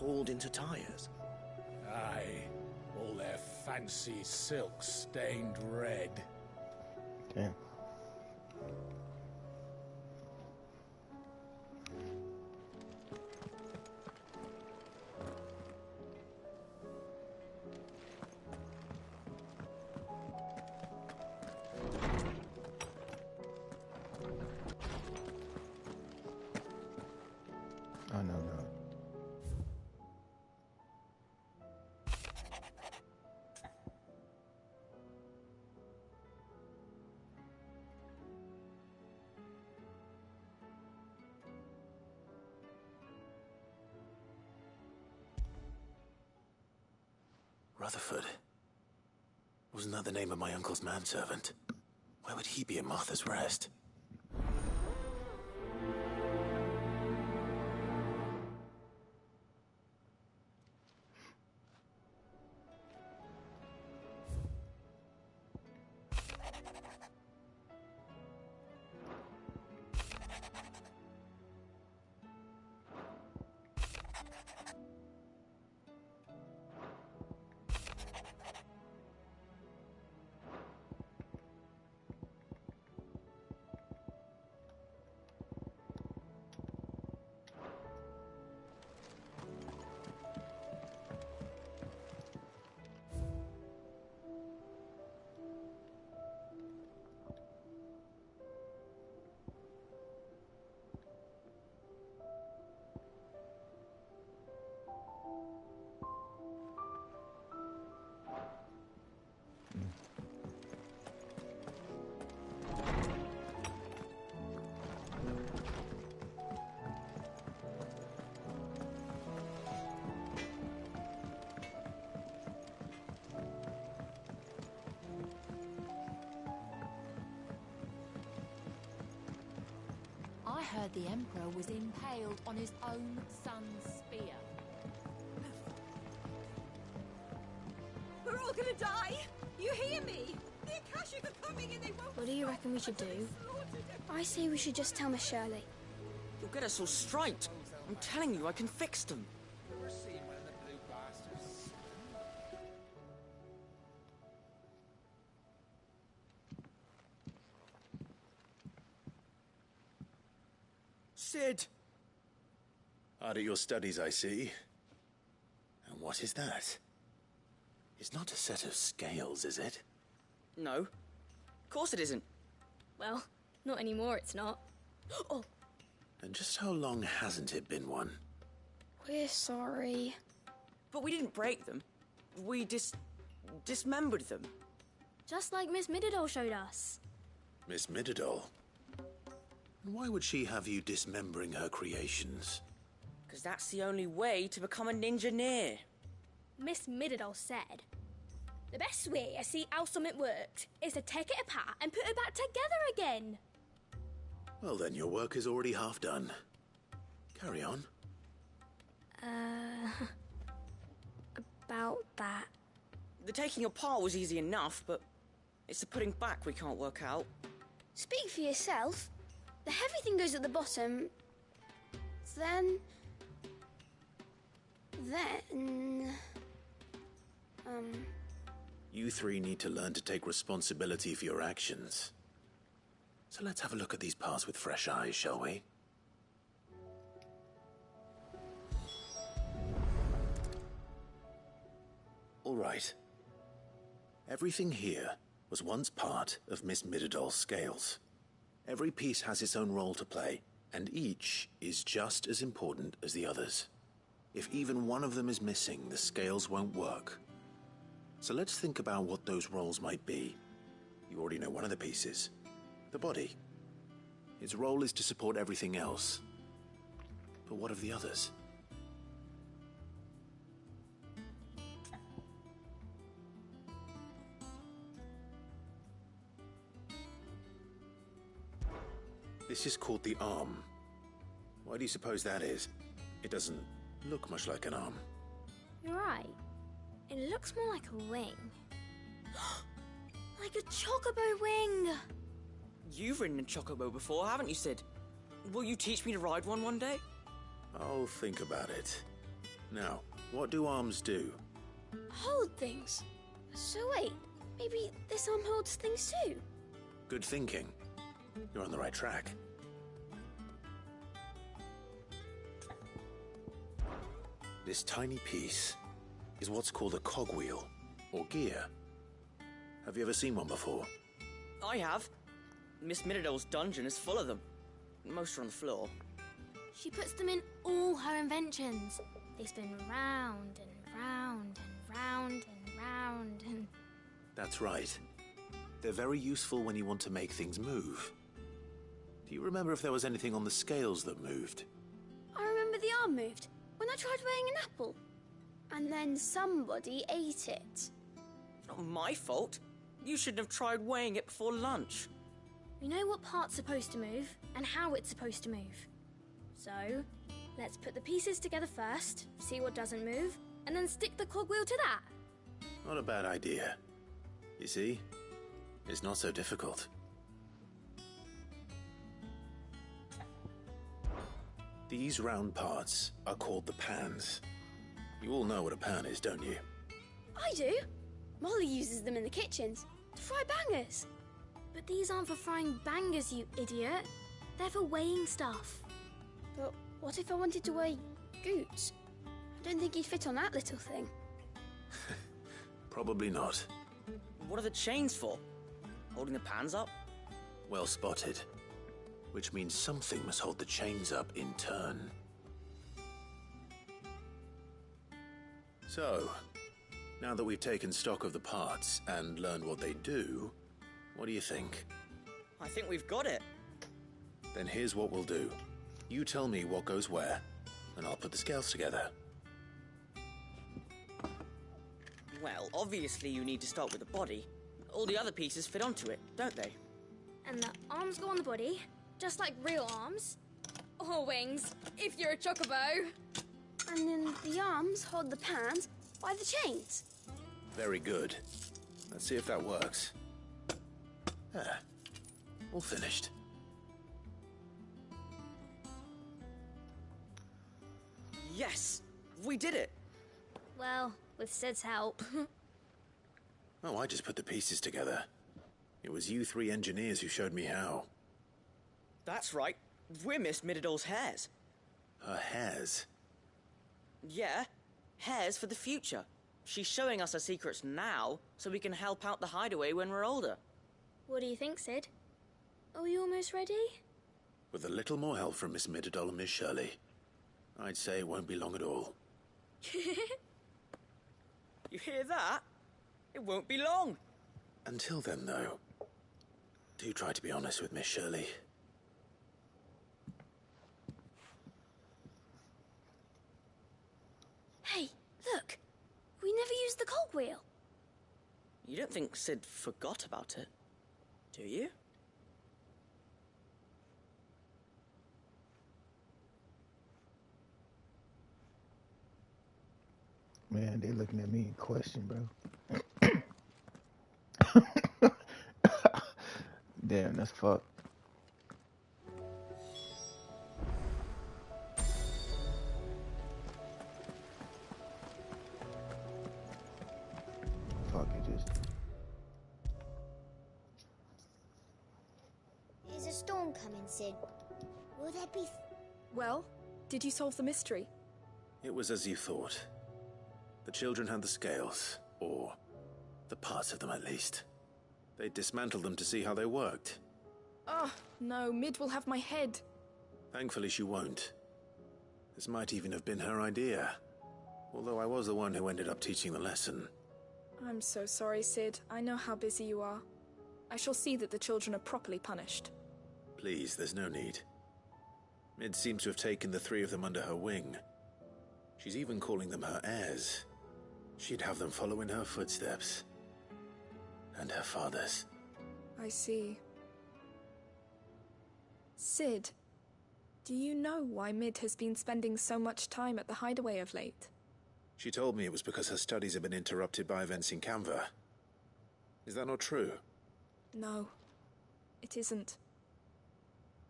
hauled into tires. Aye, all their fancy silks stained red. Damn. Oh, no. Rutherford. Wasn't that the name of my uncle's manservant? Why would he be at Martha's Rest? I heard the Emperor was impaled on his own son's spear. We're all gonna die! You hear me? The Akashic are coming and they won't... What do you reckon we should do? I say we should just tell Miss Shirley. You'll get us all straight. I'm telling you, I can fix them. Never seen one of the blue bastards. Sid! Hard at your studies, I see. And what is that? It's not a set of scales, is it? No. Of course it isn't. Well, not anymore, it's not. Oh, And just how long hasn't it been one? we're sorry. But we didn't break them. We dismembered them. Just like Miss Middledore showed us. Miss Middledore? Why would she have you dismembering her creations? Because that's the only way to become a ninja-neer. Miss Middledore said, the best way to see how something worked is to take it apart and put it back together again. Well then, your work is already half done. Carry on. About that. The taking apart was easy enough, but it's the putting back we can't work out. Speak for yourself. The heavy thing goes at the bottom. Then... You three need to learn to take responsibility for your actions. So let's have a look at these parts with fresh eyes, shall we? All right. Everything here was once part of Miss Midderdoll's scales. Every piece has its own role to play, and each is just as important as the others. If even one of them is missing, the scales won't work. So let's think about what those roles might be. You already know one of the pieces. The body. Its role is to support everything else. But what of the others? This is called the arm. Why do you suppose that is? It doesn't look much like an arm. You're right. It looks more like a wing. Like a chocobo wing! You've ridden a chocobo before, haven't you, Sid? Will you teach me to ride one day? I'll think about it. Now, what do arms do? Hold things. So wait, maybe this arm holds things too? Good thinking. You're on the right track. This tiny piece is what's called a cogwheel, or gear. Have you ever seen one before? I have. Miss Mididol's dungeon is full of them. Most are on the floor. She puts them in all her inventions. They spin round and round and round and round and... That's right. They're very useful when you want to make things move. Do you remember if there was anything on the scales that moved? I remember the arm moved when I tried weighing an apple. And then somebody ate it. Not my fault. You shouldn't have tried weighing it before lunch. We know what part's supposed to move and how it's supposed to move. So, let's put the pieces together first, see what doesn't move, and then stick the cogwheel to that. Not a bad idea. You see? It's not so difficult. These round parts are called the pans. You all know what a pan is, don't you? I do. Molly uses them in the kitchens to fry bangers. But these aren't for frying bangers, you idiot. They're for weighing stuff. But what if I wanted to weigh Goots? I don't think he'd fit on that little thing. Probably not. What are the chains for? Holding the pans up? Well spotted. Which means something must hold the chains up in turn. So, now that we've taken stock of the parts and learned what they do, what do you think? I think we've got it. Then here's what we'll do. You tell me what goes where, and I'll put the scales together. Well, obviously you need to start with the body. All the other pieces fit onto it, don't they? And the arms go on the body, just like real arms. Or wings, if you're a chocobo. And then the arms hold the pans by the chains. Very good. Let's see if that works. Ah, all finished. Yes! We did it! Well, with Sid's help. Oh, I just put the pieces together. It was you three engineers who showed me how. That's right. We're Miss Mididol's hairs. Her hairs? Yeah, hairs for the future. She's showing us her secrets now, so we can help out the hideaway when we're older. What do you think, Sid? Are we almost ready? With a little more help from Miss Mididol and Miss Shirley, I'd say it won't be long at all. You hear that? It won't be long. Until then, though, do try to be honest with Miss Shirley. Hey, look! We never used the cogwheel. You don't think Sid forgot about it, do you? Man, they looking at me in question, bro. Damn, that's fucked. Fuck it, just. Is a storm coming, Sid? Will there be... Well, did you solve the mystery? It was as you thought. The children had the scales, or the parts of them at least. They dismantled them to see how they worked. Oh, no, Mid will have my head. Thankfully she won't. This might even have been her idea. Although I was the one who ended up teaching the lesson. I'm so sorry, Sid. I know how busy you are. I shall see that the children are properly punished. Please, there's no need. Mid seems to have taken the three of them under her wing. She's even calling them her heirs. She'd have them follow in her footsteps. And her father's. I see. Sid, do you know why Mid has been spending so much time at the hideaway of late? She told me it was because her studies have been interrupted by events in Canva. Is that not true? No, it isn't.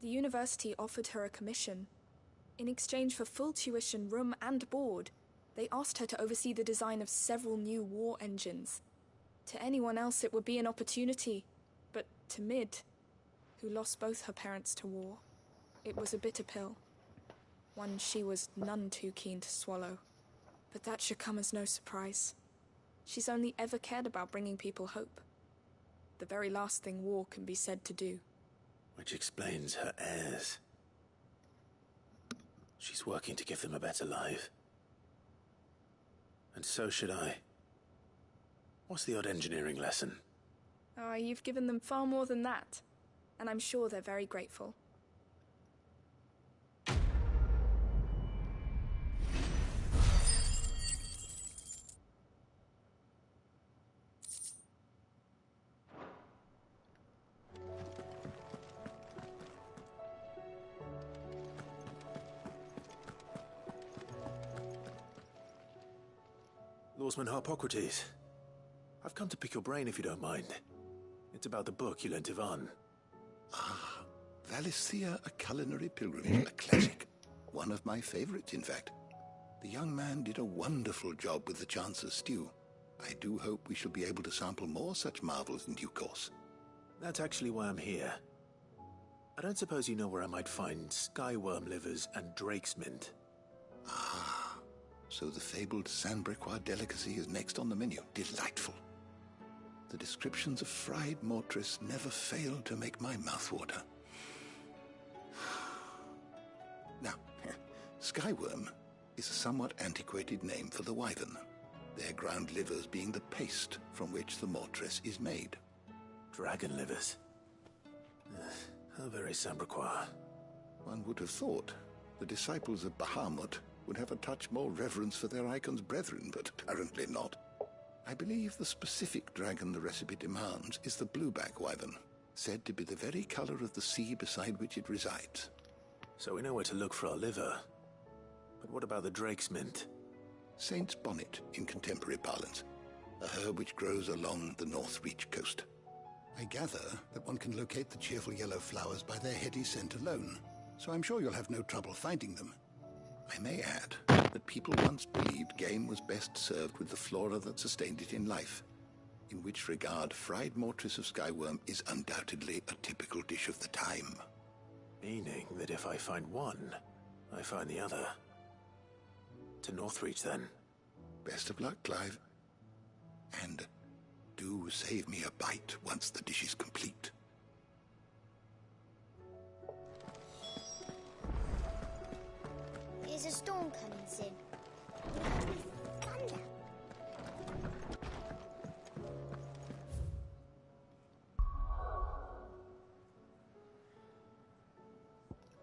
The university offered her a commission. In exchange for full tuition, room and board, They asked her to oversee the design of several new war engines. To anyone else, it would be an opportunity. But to Mid, who lost both her parents to war, it was a bitter pill. One she was none too keen to swallow. But that should come as no surprise. She's only ever cared about bringing people hope. The very last thing war can be said to do. Which explains her heirs. She's working to give them a better life. And so should I. What's the odd engineering lesson? Ah, you've given them far more than that. And I'm sure they're very grateful. Lawsman Harpocrates. I've come to pick your brain if you don't mind. It's about the book you lent Ivan. Ah, Valisthea, A Culinary Pilgrimage, a classic. One of my favorites, in fact. The young man did a wonderful job with the Chance's stew. I do hope we shall be able to sample more such marvels in due course. That's actually why I'm here. I don't suppose you know where I might find skyworm livers and drake's mint. Ah, so the fabled Sanbrequois delicacy is next on the menu. Delightful. The descriptions of fried mortris never failed to make my mouth water. Now, skyworm is a somewhat antiquated name for the wyvern, their ground livers being the paste from which the mortris is made. Dragon livers. How very Sanbrequois. One would have thought the disciples of Bahamut would have a touch more reverence for their icon's brethren, but apparently not. I believe the specific dragon the recipe demands is the blueback wyvern, said to be the very color of the sea beside which it resides. So we know where to look for our liver. But what about the drake's mint? Saint's bonnet in contemporary parlance, a herb which grows along the North Reach coast. I gather that one can locate the cheerful yellow flowers by their heady scent alone, so I'm sure you'll have no trouble finding them. I may add that people once believed game was best served with the flora that sustained it in life, in which regard fried mortris of skyworm is undoubtedly a typical dish of the time. Meaning that if I find one, I find the other. To Northreach, then. Best of luck, Clive. And do save me a bite once the dish is complete. There's a storm coming soon. Thunder.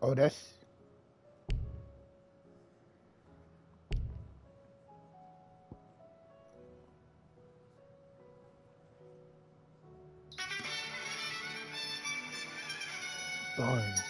Oh, that's... Darn.